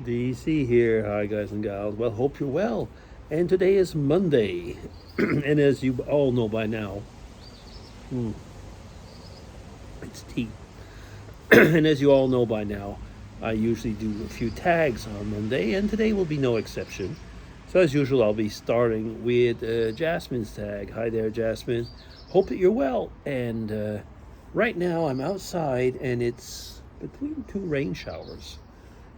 DC here. Hi, guys and gals. Well, hope you're well. And today is Monday. And as you all know by now, it's tea. And as you all know by now, I usually do a few tags on Monday, and today will be no exception. So, as usual, I'll be starting with Jasmine's tag. Hi there, Jasmine. Hope that you're well. And right now, I'm outside, and it's between two rain showers,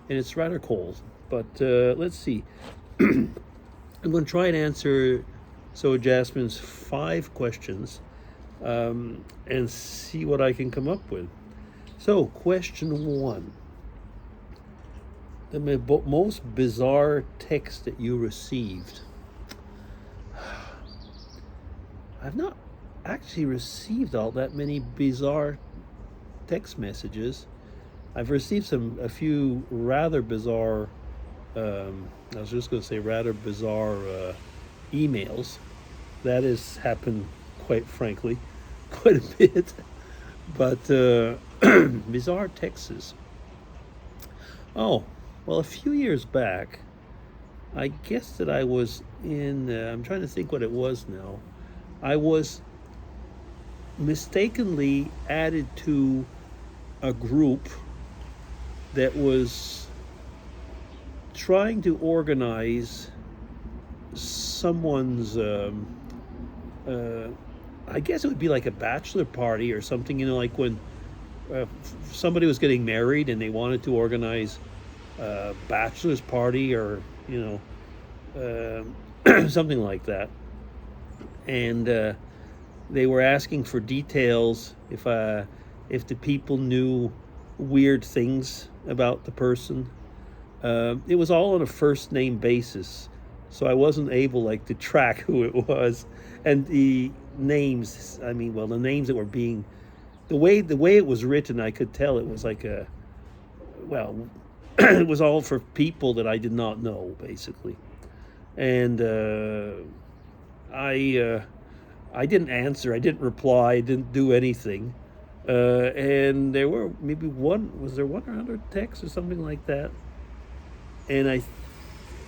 and it's rather cold. But let's see. I'm going to try and answer Jasmine's 5 questions and see what I can come up with. So, question 1: the most bizarre text that you received. I've not actually received all that many bizarre text messages. I've received a few rather bizarre. I was just going to say rather bizarre emails. That has happened, quite frankly, quite a bit. But bizarre texts. Oh, well, a few years back, I guess that I was in. I'm trying to think what it was now. I was mistakenly added to a group that was trying to organize someone's I guess it would be like a bachelor party or something, like when somebody was getting married and they wanted to organize a bachelor's party, or something like that. And they were asking for details, if the people knew weird things about the person. It was all on a first name basis, so I wasn't able to track who it was, and the names. I mean, well, the names that were being, the way it was written, I could tell it was it was all for people that I did not know, basically. And I didn't answer, I didn't reply, I didn't do anything. And there were maybe was there 100 texts or something like that? And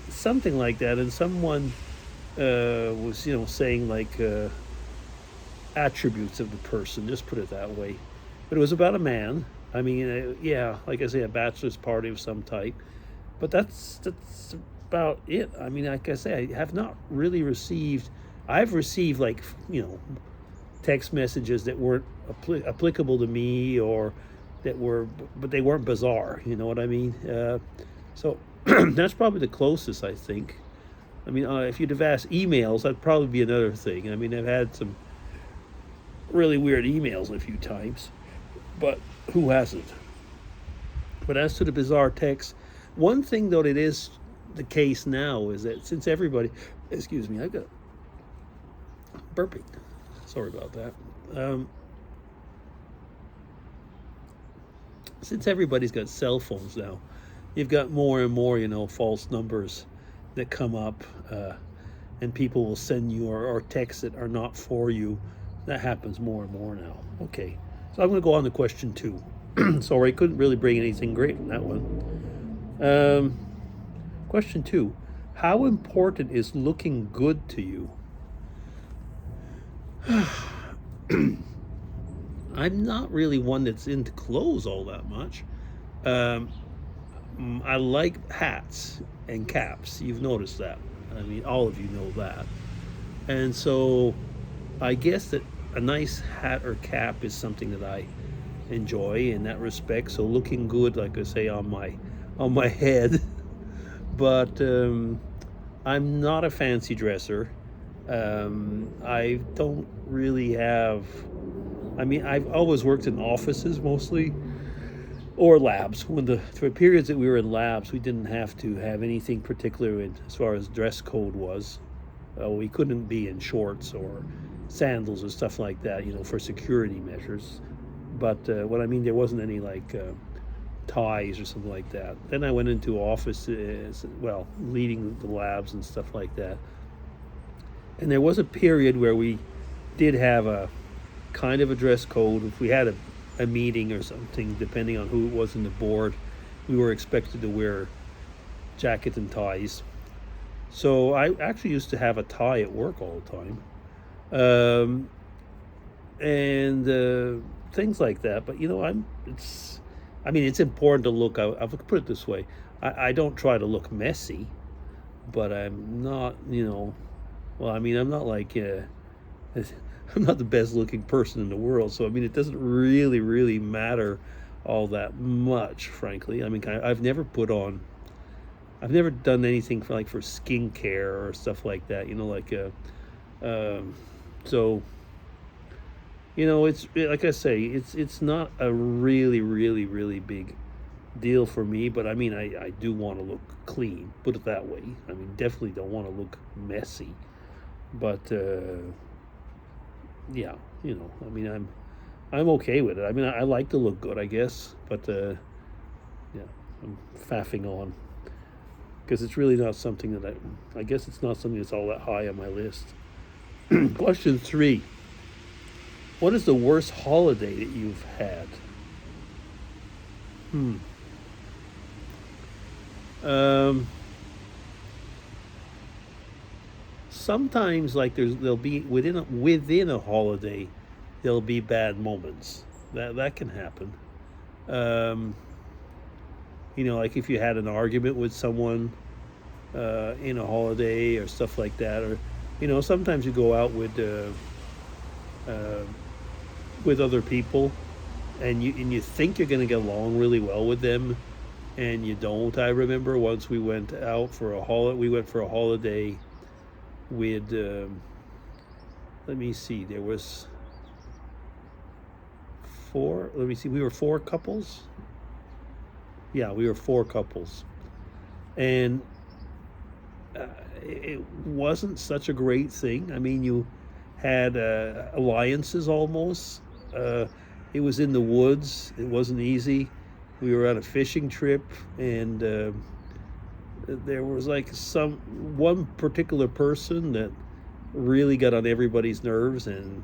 something like that, and someone was saying attributes of the person, just put it that way. But it was about a man. I mean, yeah, like I say, a bachelor's party of some type. But that's about it. I mean, like I say, I have not really received. I've received text messages that weren't applicable to me, or but they weren't bizarre. You know what I mean? So that's probably the closest, I think. I mean, if you'd have asked emails, that'd probably be another thing. I mean, I've had some really weird emails a few times, but who hasn't? But as to the bizarre text, one thing though that is the case now is that since everybody, excuse me, I've got burping. Sorry about that. Since everybody's got cell phones now, you've got more and more, false numbers that come up, and people will send you or texts that are not for you. That happens more and more now. Okay, so I'm going to go on to question 2. Sorry, I couldn't really bring anything great in that one. Question 2: how important is looking good to you? I'm not really one that's into clothes all that much. Um, I like hats and caps. You've noticed that. I mean, all of you know that. And so I guess that a nice hat or cap is something that I enjoy in that respect. So looking good, like I say, on my head. But I'm not a fancy dresser. I don't really have. I mean, I've always worked in offices mostly, or labs. For periods that we were in labs, we didn't have to have anything particular as far as dress code was. We couldn't be in shorts or sandals or stuff like that, for security measures. But what I mean, there wasn't any ties or something like that. Then I went into offices, leading the labs and stuff like that. And there was a period where we did have a kind of a dress code. If we had a meeting or something, depending on who it was in the board, we were expected to wear jacket and ties. So I actually used to have a tie at work all the time, um, and things like that. But I mean, it's important to look. I'll put it this way: I don't try to look messy, but I'm not, well, I mean, I'm not like, I'm not the best looking person in the world. So, I mean, it doesn't really matter all that much, frankly. I mean, I've never done anything for skincare or stuff like that, um, so, like I say, it's not a really big deal for me, but I mean, I do want to look clean, put it that way. I mean, definitely don't want to look messy, but yeah, I mean, I'm okay with it. I mean, I like to look good, I guess, but yeah, I'm faffing on because it's really not something that I guess it's not something that's all that high on my list. Question 3: what is the worst holiday that you've had? Hmm. Um, Sometimes, like, there'll be within a holiday, there'll be bad moments. That can happen. Um, like if you had an argument with someone in a holiday or stuff like that, or sometimes you go out uh, with other people, and you think you're going to get along really well with them, and you don't. I remember once we went out for a holiday. We went for a holiday with. Let me see. There was four. Let me see. We were four couples. Yeah, we were four couples, and it wasn't such a great thing. I mean, you had alliances almost. Uh, it was in the woods. It wasn't easy. We were on a fishing trip, and there was like one particular person that really got on everybody's nerves and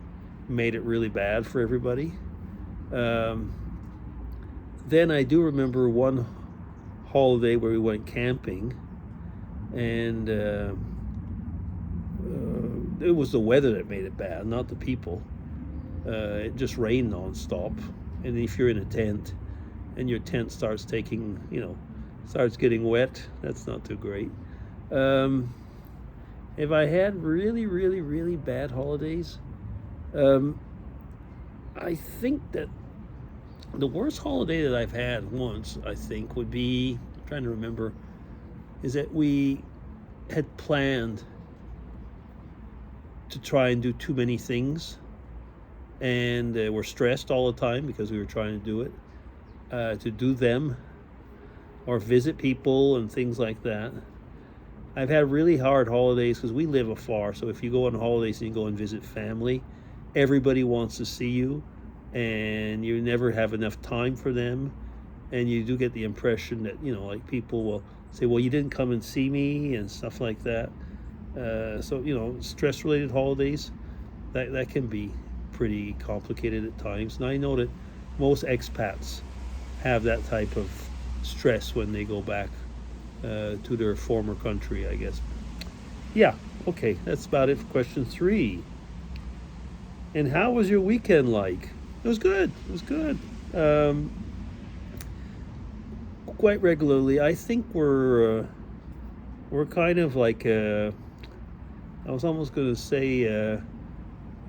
made it really bad for everybody. Um, then I do remember one holiday where we went camping, and it was the weather that made it bad, not the people. It just rained nonstop, and if you're in a tent and your tent starts getting wet, that's not too great. Um, if I had really bad holidays, um, I think that the worst holiday that I've had once, I think, would be, I'm trying to remember, is that we had planned to try and do too many things, and we're stressed all the time because we were trying to to do them or visit people and things like that. I've had really hard holidays because we live afar. So if you go on holidays and you go and visit family, everybody wants to see you, and you never have enough time for them. And you do get the impression that, like people will say, well, you didn't come and see me and stuff like that. So, stress related holidays, that can be pretty complicated at times. And I know that most expats have that type of stress when they go back to their former country, I guess. Yeah, okay, that's about it for question 3. And how was your weekend like? It was good. It was good. Quite regularly, I think we're kind of like I was almost going to say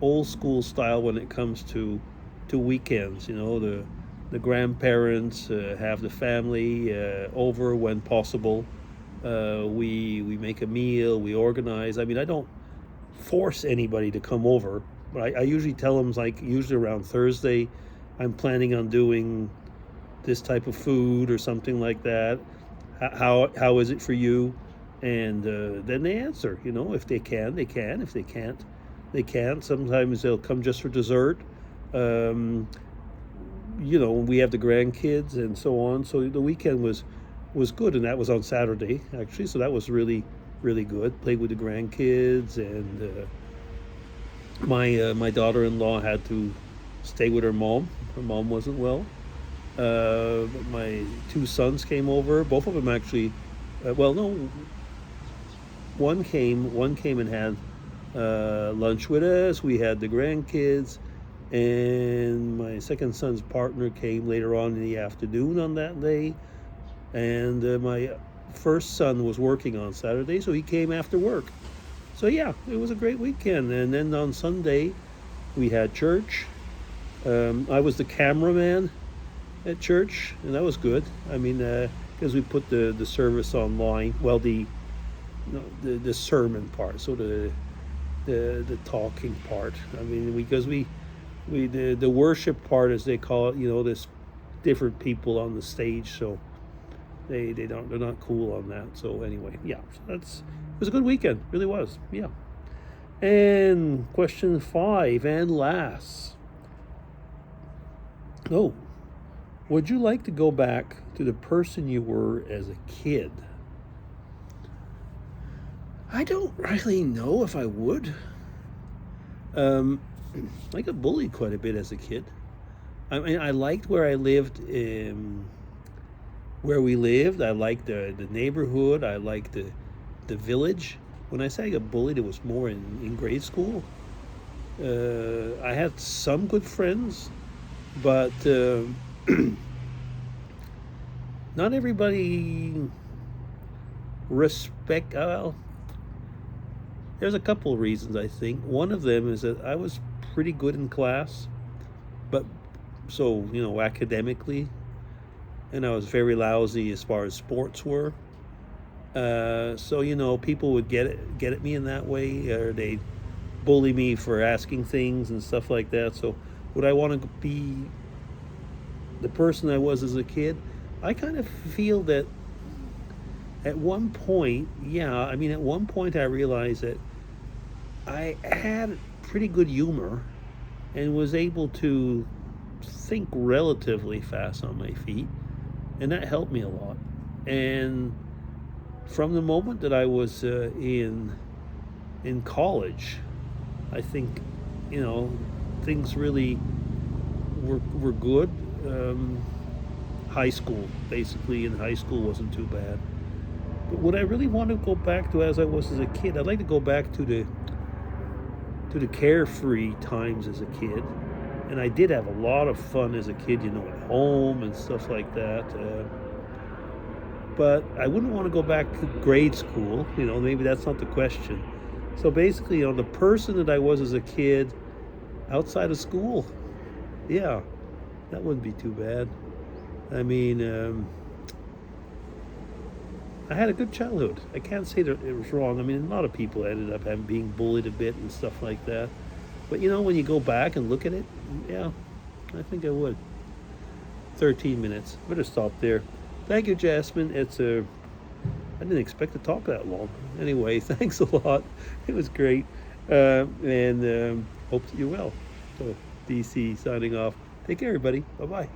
old school style when it comes to weekends. The grandparents have the family over when possible. We make a meal. We organize. I mean, I don't force anybody to come over, but I usually tell them, like, usually around Thursday, I'm planning on doing this type of food or something like that. How is it for you? And then they answer. If they can, they can. If they can't, they can't. Sometimes they'll come just for dessert. We have the grandkids and so on. So the weekend was good, and that was on Saturday actually. So that was really good. Played with the grandkids, and my daughter-in-law had to stay with her mom. Her mom wasn't well. But my two sons came over. Both of them actually Well, no, one came and had lunch with us. We had the grandkids, and my second son's partner came later on in the afternoon on that day. And my first son was working on Saturday, so he came after work. So yeah, it was a great weekend. And then on Sunday, we had church. I was the cameraman at church, and that was good. I mean, because we put the service online. Well, the sermon part, so the talking part. I mean, because we the worship part, as they call it. There's different people on the stage, so they're not cool on that. So anyway, yeah, so it was a good weekend, really was. Yeah. And question 5 and last. Oh, would you like to go back to the person you were as a kid? I don't really know if I would. Um, I got bullied quite a bit as a kid. I mean, I liked where I lived. Where we lived, I liked the neighborhood. I liked the village. When I say I got bullied, it was more in grade school. I had some good friends, but not everybody respect. Well, there's a couple of reasons, I think. One of them is that I was pretty good in class, but so academically, and I was very lousy as far as sports were. So people would get at me in that way, or they'd bully me for asking things and stuff like that. So would I want to be the person I was as a kid? I kind of feel that at one point, yeah. I mean, at one point I realized that I had pretty good humor and was able to think relatively fast on my feet, and that helped me a lot. And from the moment that I was in college, I think things really were good. High school, basically, in high school wasn't too bad. But would I really want to go back to as I was as a kid? I'd like to go back to the carefree times as a kid. And I did have a lot of fun as a kid, at home and stuff like that. But I wouldn't want to go back to grade school. Maybe that's not the question. So basically, the person that I was as a kid outside of school, yeah, that wouldn't be too bad. I mean, I had a good childhood. I can't say that it was wrong. I mean, a lot of people ended up being bullied a bit and stuff like that. But when you go back and look at it, yeah, I think I would. 13 minutes. Better stop there. Thank you, Jasmine. I didn't expect to talk that long. Anyway, thanks a lot. It was great. And hope that you're well. So, DC signing off. Take care, everybody. Bye-bye.